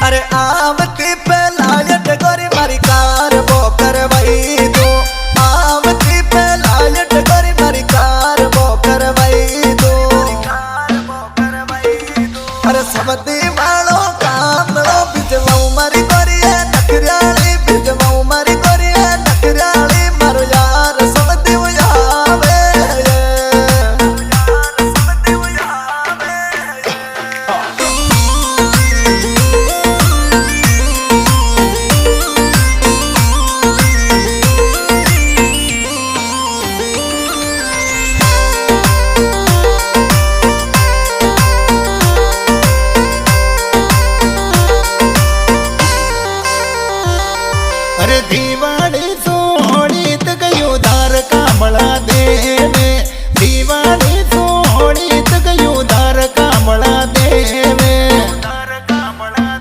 अरे आवती पहला यट गोरी मारी कार वो करवाई दो। आवती पहला यट गोरी मारी कार वो करवाई दो। अरे समझी वालो काम लो बिजवाऊ मारी गोरी है नखराली बिजवाऊ मारी गोरी है नखराली मारो यार समझी आवे। अरे दिवाળી सोहळीत गयो धार कांबळा देणे दिवाळी